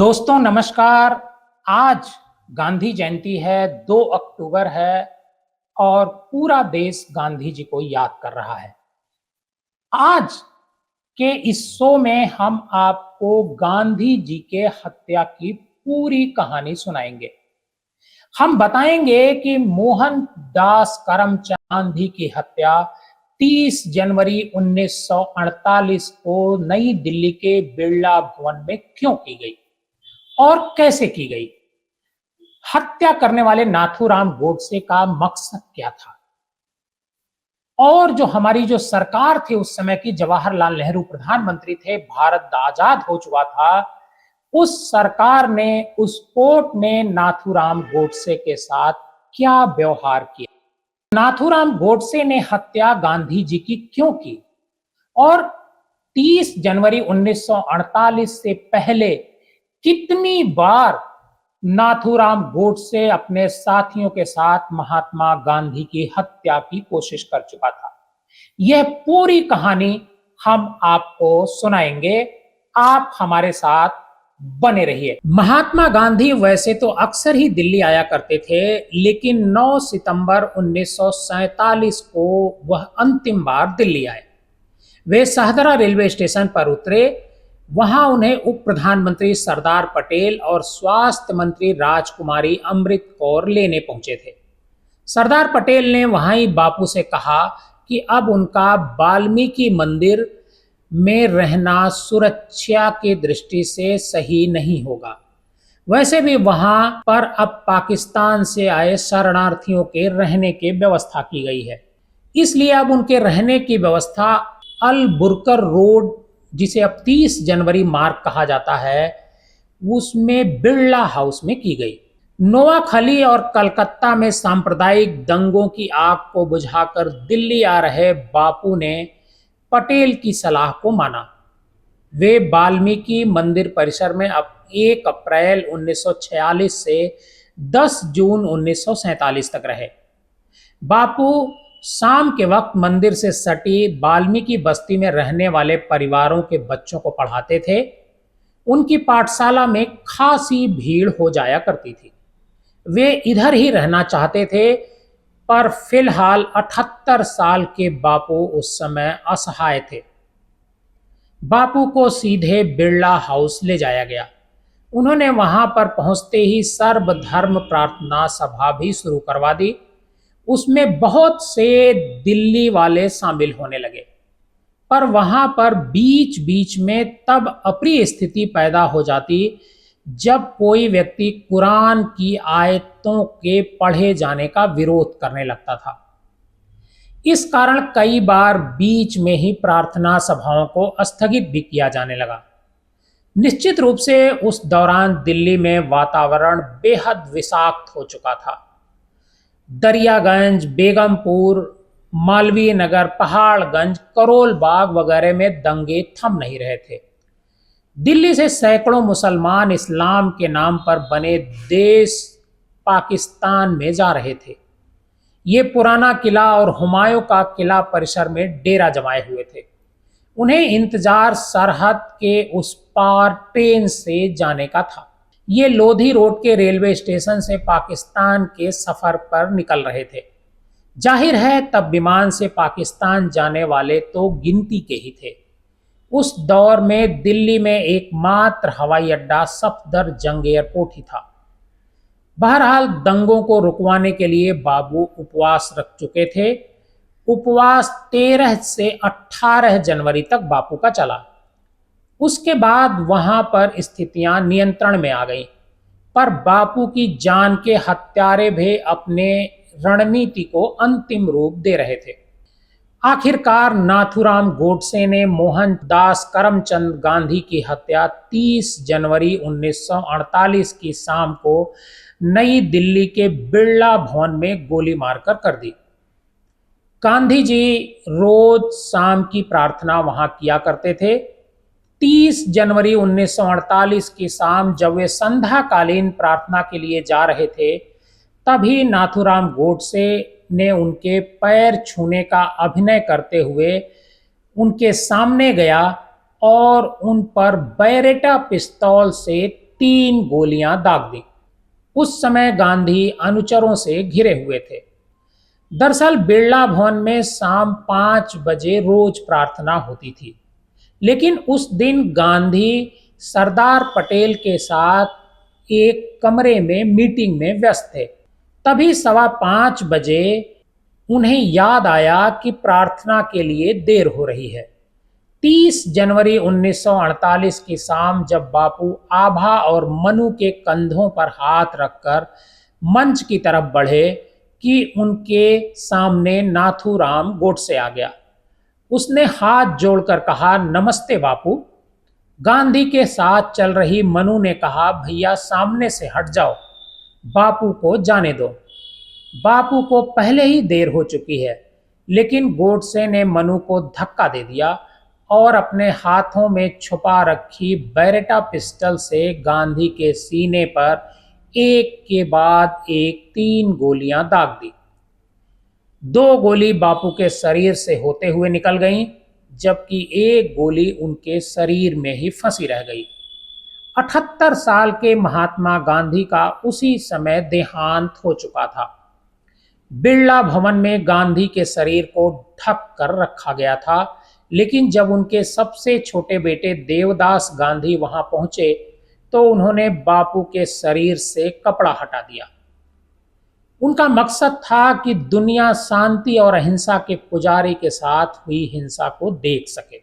दोस्तों नमस्कार। आज गांधी जयंती है, 2 अक्टूबर है और पूरा देश गांधी जी को याद कर रहा है। आज के इस शो में हम आपको गांधी जी के हत्या की पूरी कहानी सुनाएंगे। हम बताएंगे कि मोहनदास करमचंद गांधी की हत्या 30 जनवरी 1948 को नई दिल्ली के बिरला भवन में क्यों की गई और कैसे की गई। हत्या करने वाले नाथूराम गोडसे का मकसद क्या था और जो हमारी जो सरकार थी उस समय की, जवाहरलाल नेहरू प्रधानमंत्री थे, भारत आजाद हो चुका था, उस सरकार ने, उस कोर्ट ने नाथूराम गोडसे के साथ क्या व्यवहार किया। नाथूराम गोडसे ने हत्या गांधी जी की क्यों की और 30 जनवरी 1948 से पहले कितनी बार नाथूराम गोडसे अपने साथियों के साथ महात्मा गांधी की हत्या की कोशिश कर चुका था। यह पूरी कहानी हम आपको सुनाएंगे। आप हमारे साथ बने रहिए। महात्मा गांधी वैसे तो अक्सर ही दिल्ली आया करते थे, लेकिन 9 सितंबर 1947 को वह अंतिम बार दिल्ली आए। वे शाहदरा रेलवे स्टेशन पर उतरे। वहां उन्हें उप प्रधानमंत्री सरदार पटेल और स्वास्थ्य मंत्री राजकुमारी अमृत कौर लेने पहुंचे थे। सरदार पटेल ने वहां ही बापू से कहा कि अब उनका वाल्मीकि मंदिर में रहना सुरक्षा की दृष्टि से सही नहीं होगा। वैसे भी वहां पर अब पाकिस्तान से आए शरणार्थियों के रहने की व्यवस्था की गई है, इसलिए अब उनके रहने की व्यवस्था अल बुरकर रोड, जिसे अब 30 जनवरी मार्ग कहा जाता है, उसमें बिरला हाउस में की गई। नोआखली और कलकत्ता में सांप्रदायिक दंगों की आग को बुझाकर दिल्ली आ रहे बापू ने पटेल की सलाह को माना। वे वाल्मीकि मंदिर परिसर में अब 1 अप्रैल 1946 से 10 जून 1947 तक रहे। बापू शाम के वक्त मंदिर से सटी वाल्मीकि बस्ती में रहने वाले परिवारों के बच्चों को पढ़ाते थे। उनकी पाठशाला में खासी भीड़ हो जाया करती थी। वे इधर ही रहना चाहते थे, पर फिलहाल 78 साल के बापू उस समय असहाय थे। बापू को सीधे बिरला हाउस ले जाया गया। उन्होंने वहां पर पहुंचते ही सर्वधर्म प्रार्थना सभा भी शुरू करवा दी। उसमें बहुत से दिल्ली वाले शामिल होने लगे, पर वहां पर बीच बीच में तब अप्रिय स्थिति पैदा हो जाती जब कोई व्यक्ति कुरान की आयतों के पढ़े जाने का विरोध करने लगता था। इस कारण कई बार बीच में ही प्रार्थना सभाओं को स्थगित भी किया जाने लगा। निश्चित रूप से उस दौरान दिल्ली में वातावरण बेहद विषाक्त हो चुका था। दरियागंज, बेगमपुर, मालवीय नगर, पहाड़गंज, करोल बाग वगैरह में दंगे थम नहीं रहे थे। दिल्ली से सैकड़ों मुसलमान इस्लाम के नाम पर बने देश पाकिस्तान में जा रहे थे। ये पुराना किला और हुमायूं का किला परिसर में डेरा जमाए हुए थे। उन्हें इंतजार सरहद के उस पार ट्रेन से जाने का था। ये लोधी रोड के रेलवे स्टेशन से पाकिस्तान के सफर पर निकल रहे थे। जाहिर है तब विमान से पाकिस्तान जाने वाले तो गिनती के ही थे। उस दौर में दिल्ली में एकमात्र हवाई अड्डा सफदरजंग एयरपोर्ट ही था। बहरहाल दंगों को रुकवाने के लिए बाबू उपवास रख चुके थे। उपवास 13 से 18 जनवरी तक बापू का चला। उसके बाद वहां पर स्थितियां नियंत्रण में आ गईं, पर बापू की जान के हत्यारे भी अपने रणनीति को अंतिम रूप दे रहे थे। आखिरकार नाथूराम गोडसे ने मोहनदास करमचंद गांधी की हत्या 30 जनवरी 1948 की शाम को नई दिल्ली के बिरला भवन में गोली मारकर कर दी। गांधी जी रोज शाम की प्रार्थना वहां किया करते थे। 30 जनवरी 1948 की शाम जब वे संध्याकालीन प्रार्थना के लिए जा रहे थे, तभी नाथूराम गोडसे ने उनके पैर छूने का अभिनय करते हुए उनके सामने गया और उन पर बैरेटा पिस्तौल से 3 गोलियां दाग दी। उस समय गांधी अनुचरों से घिरे हुए थे। दरअसल बिरला भवन में शाम 5 बजे रोज प्रार्थना होती थी, लेकिन उस दिन गांधी सरदार पटेल के साथ एक कमरे में मीटिंग में व्यस्त थे। तभी 5:15 बजे उन्हें याद आया कि प्रार्थना के लिए देर हो रही है। 30 जनवरी 1948 की शाम जब बापू आभा और मनु के कंधों पर हाथ रखकर मंच की तरफ बढ़े कि उनके सामने नाथूराम गोडसे आ गया। उसने हाथ जोड़कर कहा, नमस्ते बापू। गांधी के साथ चल रही मनु ने कहा, भैया सामने से हट जाओ, बापू को जाने दो। बापू को पहले ही देर हो चुकी है, लेकिन गोडसे ने मनु को धक्का दे दिया और अपने हाथों में छुपा रखी बैरेटा पिस्टल से गांधी के सीने पर एक के बाद एक 3 गोलियां दाग दी। 2 गोली बापू के शरीर से होते हुए निकल गईं, जबकि एक गोली उनके शरीर में ही फंसी रह गई। 78 साल के महात्मा गांधी का उसी समय देहांत हो चुका था। बिरला भवन में गांधी के शरीर को ढक कर रखा गया था, लेकिन जब उनके सबसे छोटे बेटे देवदास गांधी वहां पहुंचे तो उन्होंने बापू के शरीर से कपड़ा हटा दिया। उनका मकसद था कि दुनिया शांति और अहिंसा के पुजारी के साथ हुई हिंसा को देख सके।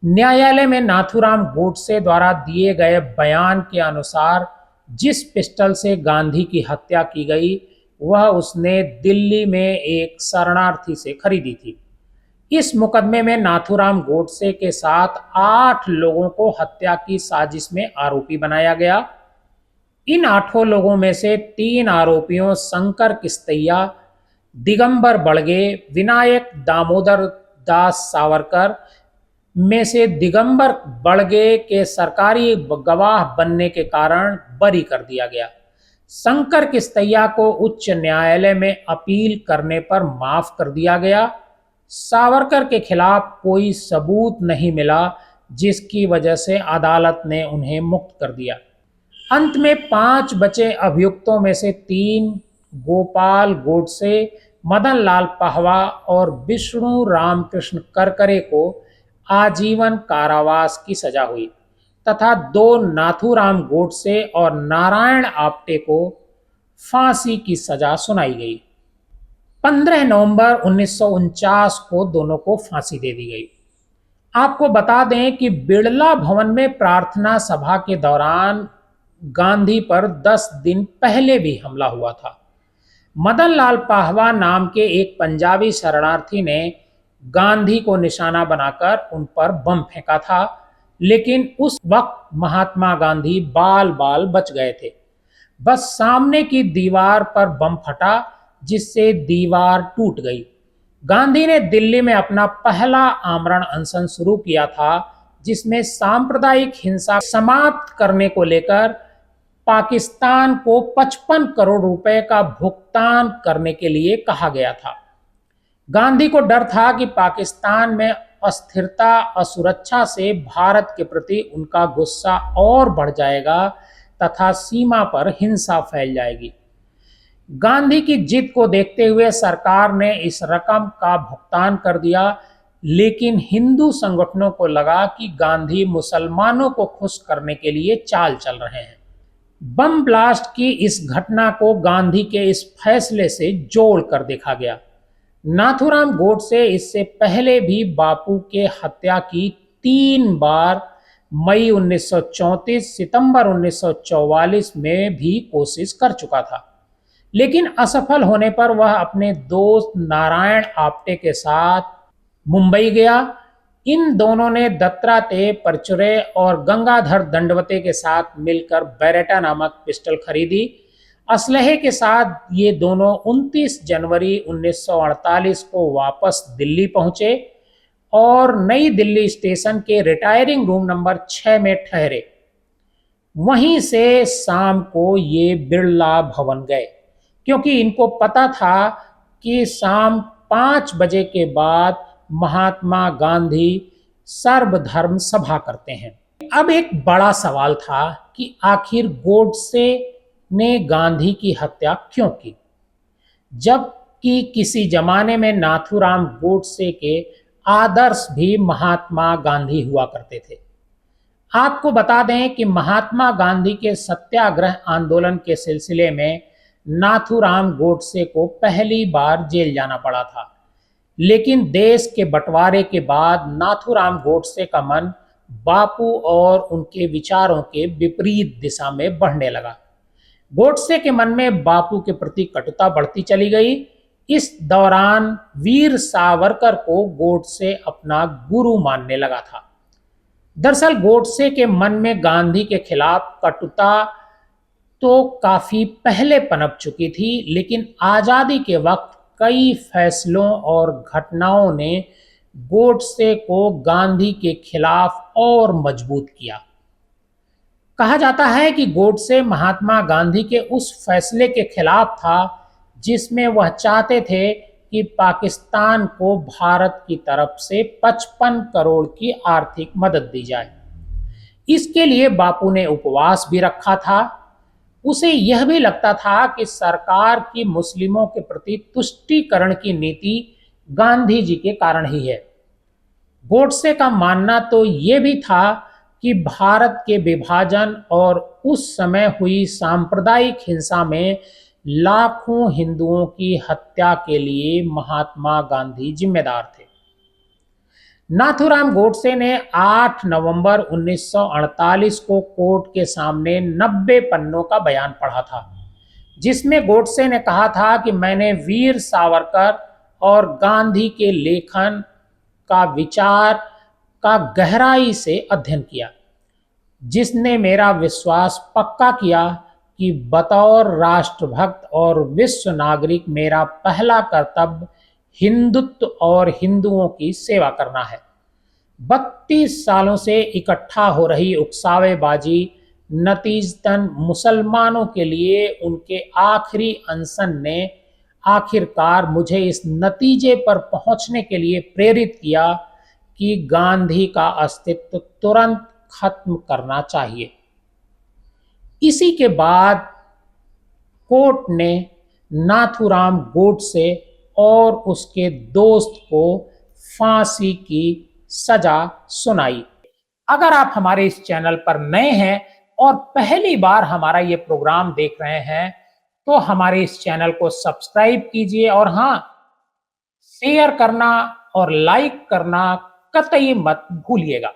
न्यायालय में नाथूराम गोडसे द्वारा दिए गए बयान के अनुसार जिस पिस्टल से गांधी की हत्या की गई वह उसने दिल्ली में एक शरणार्थी से खरीदी थी। इस मुकदमे में नाथूराम गोडसे के साथ 8 लोगों को हत्या की साजिश में आरोपी बनाया गया। इन 8 लोगों में से 3 आरोपियों शंकर किस्तैया, दिगंबर बड़गे, विनायक दामोदर दास सावरकर में से दिगंबर बड़गे के सरकारी गवाह बनने के कारण बरी कर दिया गया। शंकर किस्तैया को उच्च न्यायालय में अपील करने पर माफ कर दिया गया। सावरकर के खिलाफ कोई सबूत नहीं मिला, जिसकी वजह से अदालत ने उन्हें मुक्त कर दिया। अंत में 5 बचे अभियुक्तों में से 3 गोपाल गोडसे, मदन लाल पाहवा और विष्णु रामकृष्ण करकरे को आजीवन कारावास की सजा हुई तथा 2 नाथूराम गोडसे और नारायण आप्टे को फांसी की सजा सुनाई गई। 15 नवंबर 1949 को दोनों को फांसी दे दी गई। आपको बता दें कि बिड़ला भवन में प्रार्थना सभा के दौरान गांधी पर 10 दिन पहले भी हमला हुआ था। मदन लाल पाहवा नाम के एक पंजाबी शरणार्थी ने गांधी को निशाना बनाकर उन पर बम फेंका था, लेकिन उस वक्त महात्मा गांधी बाल बाल बच गए थे। बस सामने की दीवार पर बम फटा, जिससे दीवार टूट गई। गांधी ने दिल्ली में अपना पहला आमरण अनशन शुरू किया था, जिसमें सांप्रदायिक हिंसा समाप्त करने को लेकर पाकिस्तान को 55 करोड़ रुपए का भुगतान करने के लिए कहा गया था। गांधी को डर था कि पाकिस्तान में अस्थिरता, असुरक्षा से भारत के प्रति उनका गुस्सा और बढ़ जाएगा तथा सीमा पर हिंसा फैल जाएगी। गांधी की जिद को देखते हुए सरकार ने इस रकम का भुगतान कर दिया, लेकिन हिंदू संगठनों को लगा कि गांधी मुसलमानों को खुश करने के लिए चाल चल रहे हैं। बम ब्लास्ट की इस घटना को गांधी के इस फैसले से जोड़कर देखा गया। नाथूराम गोडसे इससे पहले भी बापू के हत्या की 3 बार मई 1934, सितंबर 1944 में भी कोशिश कर चुका था, लेकिन असफल होने पर वह अपने दोस्त नारायण आप्टे के साथ मुंबई गया। इन दोनों ने दत्तात्रेय परचुरे और गंगाधर दंडवते के साथ मिलकर बैरेटा नामक पिस्टल खरीदी। असलहे के साथ ये दोनों 29 जनवरी 1948 को वापस दिल्ली पहुंचे और नई दिल्ली स्टेशन के रिटायरिंग रूम नंबर 6 में ठहरे। वहीं से शाम को ये बिड़ला भवन गए, क्योंकि इनको पता था कि शाम 5 बजे के बाद महात्मा गांधी सर्वधर्म सभा करते हैं। अब एक बड़ा सवाल था कि आखिर गोडसे ने गांधी की हत्या क्यों की, जबकि किसी जमाने में नाथूराम गोडसे के आदर्श भी महात्मा गांधी हुआ करते थे। आपको बता दें कि महात्मा गांधी के सत्याग्रह आंदोलन के सिलसिले में नाथूराम गोडसे को पहली बार जेल जाना पड़ा था, लेकिन देश के बंटवारे के बाद नाथूराम गोडसे का मन बापू और उनके विचारों के विपरीत दिशा में बढ़ने लगा। गोडसे के मन में बापू के प्रति कटुता बढ़ती चली गई। इस दौरान वीर सावरकर को गोडसे अपना गुरु मानने लगा था। दरअसल गोडसे के मन में गांधी के खिलाफ कटुता तो काफी पहले पनप चुकी थी, लेकिन आजादी के वक्त कई फैसलों और घटनाओं ने गोडसे को गांधी के खिलाफ और मजबूत किया। कहा जाता है कि गोडसे महात्मा गांधी के उस फैसले के खिलाफ था जिसमें वह चाहते थे कि पाकिस्तान को भारत की तरफ से 55 करोड़ की आर्थिक मदद दी जाए। इसके लिए बापू ने उपवास भी रखा था। उसे यह भी लगता था कि सरकार की मुस्लिमों के प्रति तुष्टीकरण की नीति गांधी जी के कारण ही है। गोडसे का मानना तो ये भी था कि भारत के विभाजन और उस समय हुई सांप्रदायिक हिंसा में लाखों हिंदुओं की हत्या के लिए महात्मा गांधी जिम्मेदार थे। नाथूराम गोडसे ने 8 नवंबर 1948 को कोर्ट के सामने 90 पन्नों का बयान पढ़ा था, जिसमें गोडसे ने कहा था कि मैंने वीर सावरकर और गांधी के लेखन का विचार का गहराई से अध्ययन किया, जिसने मेरा विश्वास पक्का किया कि बतौर राष्ट्रभक्त और विश्व नागरिक मेरा पहला कर्तव्य हिंदुत्व और हिंदुओं की सेवा करना है। 32 सालों से इकट्ठा हो रही उकसावेबाजी नतीजतन मुसलमानों के लिए उनके आखिरी अनशन ने आखिरकार मुझे इस नतीजे पर पहुंचने के लिए प्रेरित किया कि गांधी का अस्तित्व तुरंत खत्म करना चाहिए। इसी के बाद कोर्ट ने नाथूराम गोडसे और उसके दोस्त को फांसी की सजा सुनाई। अगर आप हमारे इस चैनल पर नए हैं और पहली बार हमारा ये प्रोग्राम देख रहे हैं तो हमारे इस चैनल को सब्सक्राइब कीजिए और हाँ, शेयर करना और लाइक करना कतई मत भूलिएगा।